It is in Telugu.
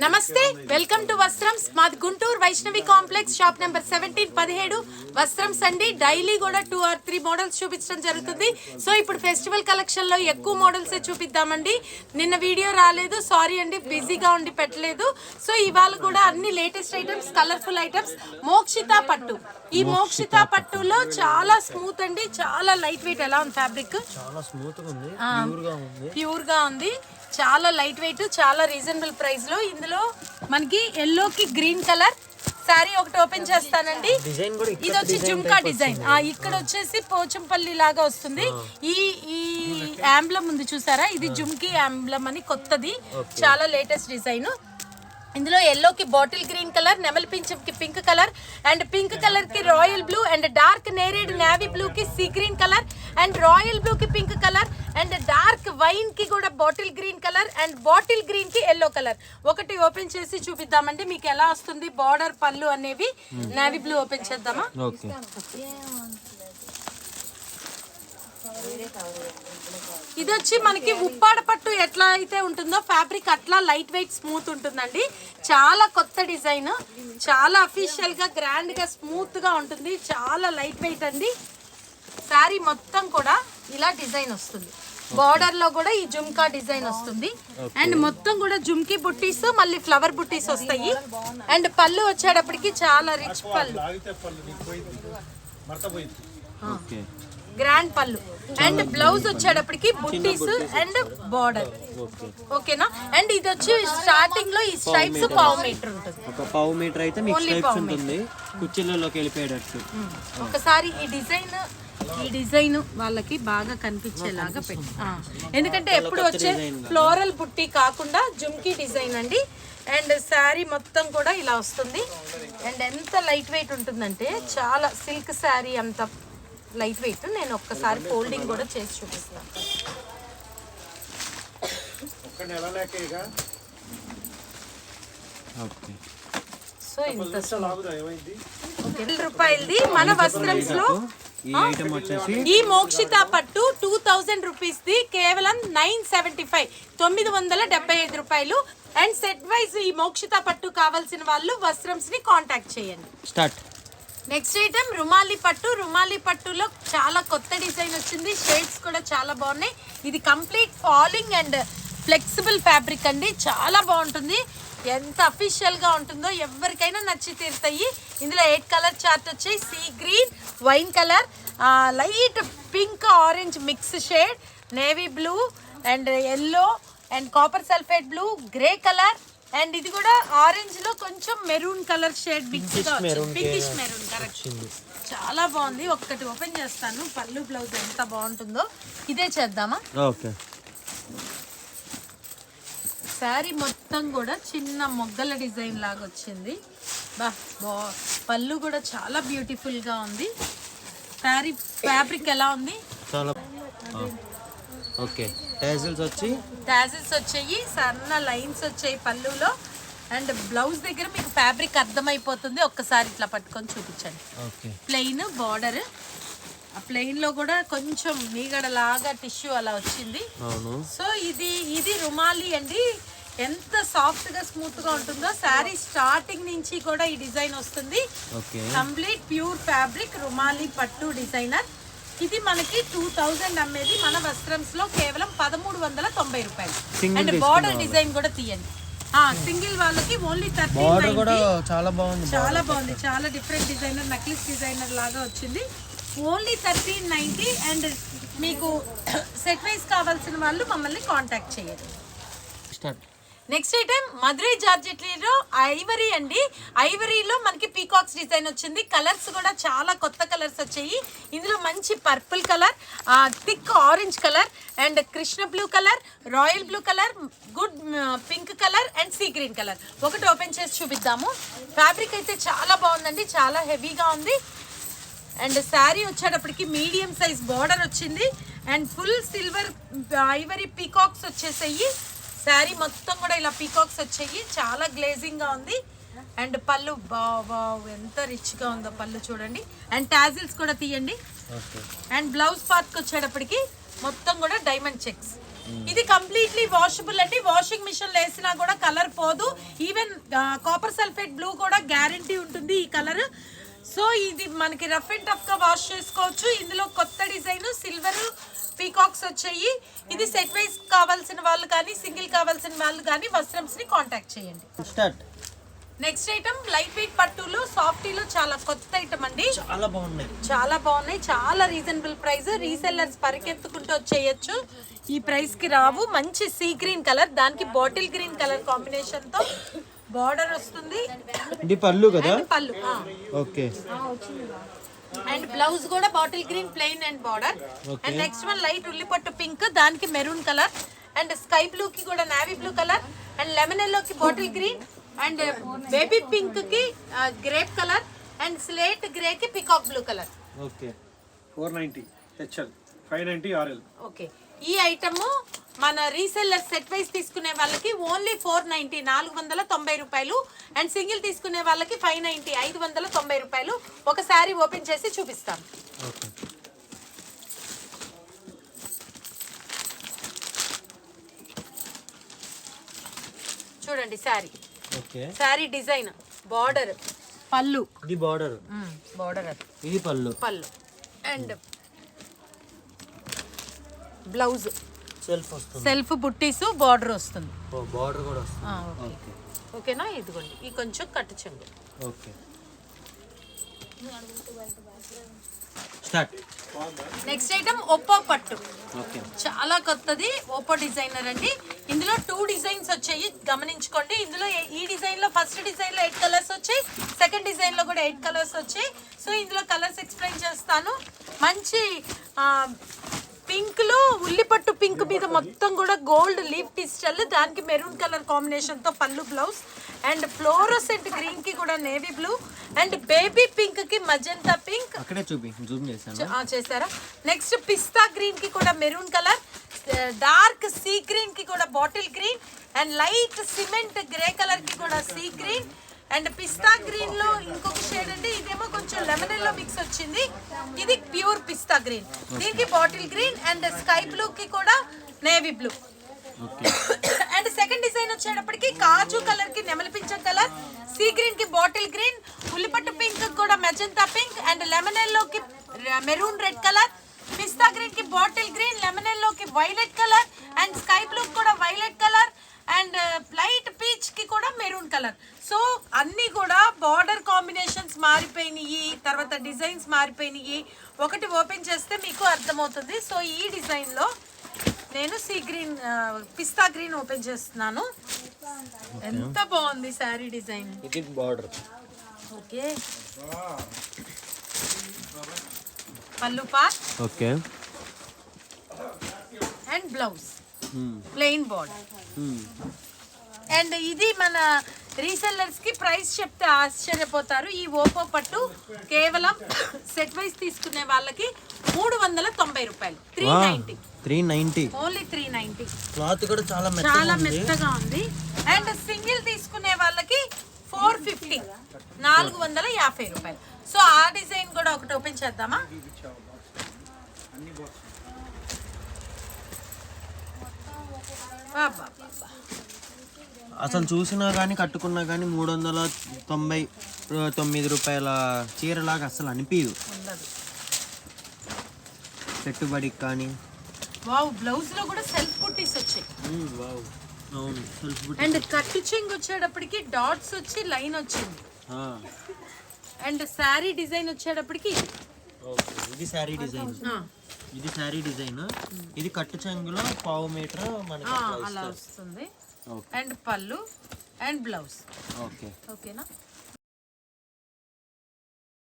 నమస్తే, వెల్కమ్ టు వస్త్రమ్స్. మాది Guntur Vaishnavi complex, shop number 17 Vastrams అండి. డైలీ కూడా 2 or 3 మోడల్స్ చూపించడం జరుగుతుంది. సో ఇప్పుడు ఫెస్టివల్ కలెక్షన్ లో ఎక్కువ మోడల్సే చూపిద్దామండి. నిన్న వీడియో రాలేదు, సారీ అండి, బిజీగా ఉండి పెట్టలేదు. సో ఇవాళ కూడా అన్ని latest items, colourful items. Mokshita పట్టు, ఈ మోక్షిత పట్టులో చాలా స్మూత్ అండి, చాలా లైట్ వెయిట్. ఎలా ఉంది ఫ్యాబ్రిక్? చాలా స్మూత్ గా ఉంది, ప్యూర్ గా ఉంది, చాలా లైట్ వెయిట్, చాలా రీజనబుల్ ప్రైస్ లో. ఇందులో మనకి ఎల్లో కి గ్రీన్ కలర్ శారీ ఒకటి ఓపెన్ చేస్తానండి. ఇది వచ్చి జుమ్కా డిజైన్, ఇక్కడ వచ్చేసి పోచంపల్లి లాగా వస్తుంది. ఈ యాంబ్లం ఉంది చూసారా, ఇది జుమ్కీ యాంబ్లం అని కొత్తది, చాలా లేటెస్ట్ డిజైన్. ఇందులో ఎల్లో కి బాటిల్ గ్రీన్ కలర్, నెమల్ పింఛం కి pink colour, and pink colour కి రాయల్ బ్లూ, అండ్ డార్క్ నేరేడ్ నేవీ బ్లూ కి sea green colour, and royal blue కి pink colour, and dark wine కి కూడా bottle green colour, and bottle green కి ఎల్లో కలర్. ఒకటి ఓపెన్ చేసి చూపిద్దామండి మీకు ఎలా వస్తుంది. బార్డర్ పళ్ళు అనేవి నేవీ బ్లూ ఓపెన్ చేద్దామా? ఇది వచ్చి మనకి ఉప్పాడ పట్టు ఎట్లా అయితే ఉంటుందో ఫ్యాబ్రిక్ అట్లా లైట్ వెయిట్ స్మూత్ ఉంటుందండి. చాలా కొత్త డిజైన్, చాలా అఫీషియల్ గా గ్రాండ్ గా స్మూత్ గా ఉంటుంది, చాలా లైట్ వెయిట్ అండి. శారీ మొత్తం కూడా ఇలా డిజైన్ వస్తుంది. బార్డర్ లో కూడా ఈ జుమ్కా డిజైన్ వస్తుంది, అండ్ మొత్తం కూడా జుమ్కీ బుట్టీస్, మళ్ళీ ఫ్లవర్ బుట్టీస్ వస్తాయి. అండ్ పళ్ళు వచ్చేటప్పటికి చాలా రిచ్ పళ్ళు, గ్రాండ్ పళ్ళు, అండ్ బ్లౌజ్ వచ్చేటప్పటికి బుట్టీస్ అండ్ బార్డర్. ఓకేనా? అండ్ ఇది వచ్చి స్టార్టింగ్ లో ఈ స్ట్రైప్స్ పావు మీటర్ ఉంటుంది, ఒక పావు మీటర్ అయితే మీకు స్ట్రైప్స్ ఉంటుంది, కుర్చీలలోకి వెళ్ళిపోయేటట్టు. ఒకసారి ఈ డిజైన్ వాళ్ళకి బాగా కనిపించేలాగా పెట్టి, ఎందుకంటే ఎప్పుడు వచ్చే ఫ్లోరల్ బుట్టి కాకుండా జుమ్కీ డిజైన్ అండి. అండ్ శారీ మొత్తం కూడా ఇలా వస్తుంది. అండ్ ఎంత లైట్ వెయిట్ ఉంటుందంటే చాలా సిల్క్ శారీ అంత లైట్ వెయిట్. నేను ఒక్కసారి ఫోల్డింగ్ కూడా చేసి చూపిస్తాను. సో ఇంత రూపాయలది మన వస్త్రమ్స్ లో ఈ మోక్షిత పట్టు 2000 రూపీస్ ది కేవలం 975, 975 రూపాయలు. అండ్ సెట్ వైజ్ ఈ మోక్షిత పట్టు కావాల్సిన వాళ్ళు వస్త్రమ్స్ ని కాంటాక్ట్ చేయండి. స్టార్ట్. నెక్స్ట్ ఐటమ్ రుమాలి పట్టు. రుమాలి పట్టులో చాలా కొత్త డిజైన్ వచ్చింది, షేడ్స్ కూడా చాలా బాగున్నాయి. ఇది complete falling and flexible fabric అండి, చాలా బాగుంటుంది. ఎంత అఫీషియల్ గా ఉంటుందో ఎవరికైనా నచ్చి తీరుతాయి. ఇందులో 8 కలర్ చార్ట్ వచ్చాయి. Sea green, wine colour, light pink, orange mix shade, navy blue, and yellow, and copper sulphate blue, grey colour, and ఇది కూడా ఆరెంజ్ లో కొంచెం మెరూన్ కలర్ షేడ్ మిక్స్ గా వచ్చింది, పింకిష్ మెరూన్. కరెక్ట్, చాలా బాగుంది. ఒక్కటి ఓపెన్ చేస్తాను, పళ్ళు బ్లౌజ్ ఎంత బాగుంటుందో. ఇదే చేద్దామా? ఓకే. శారీ మొత్తం కూడా చిన్న మొగ్గల డిజైన్ లాగా వచ్చింది. పళ్ళు కూడా చాలా బ్యూటిఫుల్ గా ఉంది. శారీ ఫ్యాబ్రిక్ ఎలా ఉంది? చాలా ఓకే. టాజిల్స్ వచ్చాయి, సన్న లైన్స్ వచ్చాయి పళ్ళులో. అండ్ బ్లౌజ్ దగ్గర మీకు ఫ్యాబ్రిక్ అర్థమైపోతుంది. ఒక్కసారి ఇట్లా పట్టుకొని చూపించండి. ప్లెయిన్ బార్డర్, ఆ ప్లెయిన్ లో కూడా కొంచెం మీగడ లాగా టిష్యూ అలా వచ్చింది. సో ఇది రుమాలి అండి. ఎంత సాఫ్ట్ గా స్మూత్ గా ఉంటుందో. శారీ స్టార్టింగ్ నుంచి కూడా ఈ డిజైన్ వస్తుంది. కంప్లీట్ ప్యూర్ ఫ్యాబ్రిక్ రుమాలి పట్టు డిజైనర్. ఇది మనకి 2000 అమ్మేది మన వస్త్రమ్స్ లో కేవలం 1390 రూపాయలు. అండ్ బార్డర్ డిజైన్ కూడా తీయండి. సింగిల్ వాళ్ళకి ఓన్లీ 1390. చాలా బాగుంది, చాలా డిఫరెంట్ డిజైనర్, నక్లిస్ డిజైనర్ లాగా వచ్చింది. ఓన్లీ 1390. అండ్ మీకు సెట్ వైజ్ కావాల్సిన వాళ్ళు మమ్మల్ని కాంటాక్ట్ చేయండి. నెక్స్ట్ ఐటమ్ మధురై జార్జెట్లో ఐవరీ అండి. ఐవరీలో మనకి పీకాక్స్ డిజైన్ వచ్చింది. కలర్స్ కూడా చాలా కొత్త కలర్స్ వచ్చాయి. ఇందులో మంచి purple colour, thick orange colour, and Krishna blue colour, royal blue colour, good pink colour, and see green colour. ఒకటి ఓపెన్ చేసి చూపిద్దాము. ఫ్యాబ్రిక్ అయితే చాలా బాగుందండి, చాలా హెవీగా ఉంది. అండ్ శారీ వచ్చేటప్పటికి మీడియం సైజ్ బార్డర్ వచ్చింది. And full silver Ivory peacocks వచ్చేసాయి. శారీ మొత్తం కూడా ఇలా పీకాక్స్ వచ్చాయి, చాలా గ్లేజింగ్ గా ఉంది. అండ్ పళ్ళు ఎంత రిచ్ గా ఉందో పళ్ళు చూడండి. అండ్ టాజిల్స్ కూడా తీయండి. అండ్ బ్లౌజ్ పార్ట్ వచ్చేటప్పటికి మొత్తం కూడా డైమండ్ చెక్స్. ఇది కంప్లీట్లీ వాషబుల్ అండి. వాషింగ్ మిషన్ లో వేసినా కూడా కలర్ పోదు. ఈవెన్ కాపర్ సల్ఫేట్ బ్లూ కూడా గ్యారంటీ ఉంటుంది ఈ కలర్. సో ఇది మనకి రఫ్ అండ్ టఫ్ గా వాష్ చేసుకోవచ్చు. ఇందులో కొత్త డిజైన్ సిల్వర్ పీకాక్స్ వచ్చాయి. ఇది సెట్ వైస్ కావాల్సిన వాళ్ళు కానీ సింగిల్ కావాల్సిన వాళ్ళు కానీ వస్త్రంస్ ని కాంటాక్ట్ చేయండి. నెక్స్ట్ ఐటమ్ లైట్ వెయిట్ పట్టులో సాఫ్టీలో చాలా కొత్త ఐటమ్ అండి. చాలా బాగున్నాయి, చాలా బాగున్నాయి, చాలా రీజనబుల్ ప్రైస్. రీసెల్లర్స్ పరిగెత్తుకుంటూ వచ్చేయచ్చు, ఈ ప్రైస్ కి రావు. మంచి సీ గ్రీన్ కలర్, దానికి బాటిల్ గ్రీన్ కలర్ కాంబినేషన్ తో బార్డర్ వస్తుంది. ఇది పళ్ళు కదా? పళ్ళు. ఓకే. అండ్ బ్లౌజ్ కూడా bottle green plain and border. And next one light ఉల్లిపట్టు పింక్, దానికి maroon colour. And sky blue కి కూడా navy blue colour. And lemon yellow కి bottle green. And baby pink కి grape colour. And slate grey కి peacock blue colour. Okay. 490 HL, 590 RL. Okay. ఈ ఐటమ్ మన రీసెల్లర్ సెట్ వైస్ తీసుకునే వాళ్ళకి ఓన్లీ 490 490 రూపాయలు. అండ్ సింగిల్ తీసుకునే వాళ్ళకి 590 590 రూపాయలు. ఒక శారీ ఓపెన్ చేసి చూపిస్తాను. ఓకే. చూడండి sari. Okay. Sari design, border, పళ్ళు. ఇది బార్డర్. బార్డర్ ఇది పళ్ళు. పళ్ళు. అండ్ బ్లౌజ్ సెల్ఫ్ వస్తుంది. సెల్ఫ్ బుట్టీస్ బార్డర్ వస్తుంది. ఓ బార్డర్ కూడా వస్తుంది. ఓకే. ఓకేనా? ఇదిగోండి ఈ కొంచెం కట్టు చెంగు. Okay. Start. Next item Oppo పట్టు. ఓకే. చాలా కొత్తది, ఓపో డిజైనర్ అండి. ఇందులో 2 డిజైన్స్ వచ్చాయి, గమనించుకోండి. ఇందులో ఈ డిజైన్ లో ఫస్ట్ డిజైన్ లో 8 కలర్స్ వచ్చాయి, సెకండ్ డిజైన్ లో కూడా 8 కలర్స్ వచ్చాయి. సో ఇందులో కలర్స్ ఎక్స్ప్లెయిన్ చేస్తాను. మంచి పింక్ లో ఉల్లిపట్టు పింక్ మీద మొత్తం కూడా గోల్డ్ లీఫ్ డిజిటల్, దానికి మెరూన్ కలర్ కాంబినేషన్ తో పళ్ళు బ్లౌజ్. అండ్ ఫ్లోరోసెంట్ గ్రీన్ కి కూడా navy blue. And baby pink కి మజంతా పింక్. అక్కడే జూమ్ చేశాను. చేశారా? నెక్స్ట్ పిస్తా గ్రీన్ కి కూడా maroon colour. Dark sea green కి కూడా bottle green. And light cement grey colour కి కూడా sea green. And pista green లో ఇంకొక షేడ్ అండి, ఇదేమో కొంచెం లెమన్ ఎల్లో మిక్స్ వచ్చింది. ఇది ప్యూర్ పిస్తా గ్రీన్, దీనికి bottle green. And sky blue కి కూడా navy blue. And second design వచ్చేటప్పటికి కాజు కలర్ కి నెమలి పింఛం కలర్, సీ గ్రీన్ కి బాటిల్ గ్రీన్, ఉల్లిపట్టు పింక్ కూడా magenta pink. And lemon yellow కి maroon red colour, pista green కి బాటిల్ గ్రీన్, లెమన్ ఎల్లో కి violet colour. And sky blue కూడా violet colour. And light peach కి కూడా మెరూన్ కలర్. సో అన్ని కూడా బార్డర్ కాంబినేషన్స్ మారిపోయినాయి, తర్వాత డిజైన్స్ మారిపోయినాయి. ఒకటి ఓపెన్ చేస్తే మీకు అర్థమవుతుంది. సో ఈ డిజైన్ లో నేను సీ గ్రీన్ పిస్తా గ్రీన్ ఓపెన్ చేస్తున్నాను. ఎంత బాగుంది శారీ డిజైన్. ఇది బార్డర్. ఓకే. పళ్ళు part. Okay. And blouse plain border. And ఇది మన రీసెల్లర్స్ కి ప్రైస్ చెప్తే ఆశ్చర్యపోతారు. ఈ ఓపో పట్టు కేవలం సెట్ వైస్ తీసుకునే వాళ్ళకి 390 రూపాయలు. 390 ఓన్లీ 390. క్లాత్ కూడా చాలా మెత్తగా ఉంది. అండ్ సింగిల్ తీసుకునే వాళ్ళకి 450 450 రూపాయలు. సో ఆ డిజైన్ కూడా ఒకటి ఓపెన్ చేద్దామా? అసలు చూసినా కానీ కట్టుకున్నా కానీ 399 రూపాయల చీరలాగా అసలు అనిపించదు పెట్టుబడికి కానీ. వావ్, బ్లౌజ్ లో కూడా సెల్ఫ్ బుట్టీస్ వచ్చాయి. వావ్, అవును, సెల్ఫ్ బుట్టి. అండ్ కట్టు చెంగు వచ్చేటప్పటికి డాట్స్ వచ్చి లైన్ వచ్చింది. అండ్ శారీ డిజైన్ వచ్చేటప్పటికి ఇది శారీ డిజైన్. ఇది శారీ డిజైన్. ఇది కట్టు చెంగులో 1/2 మీటర్ మనకి అలా వస్తుంది. అండ్ పళ్ళు అండ్ బ్లౌజ్. ఓకే. ఓకేనా?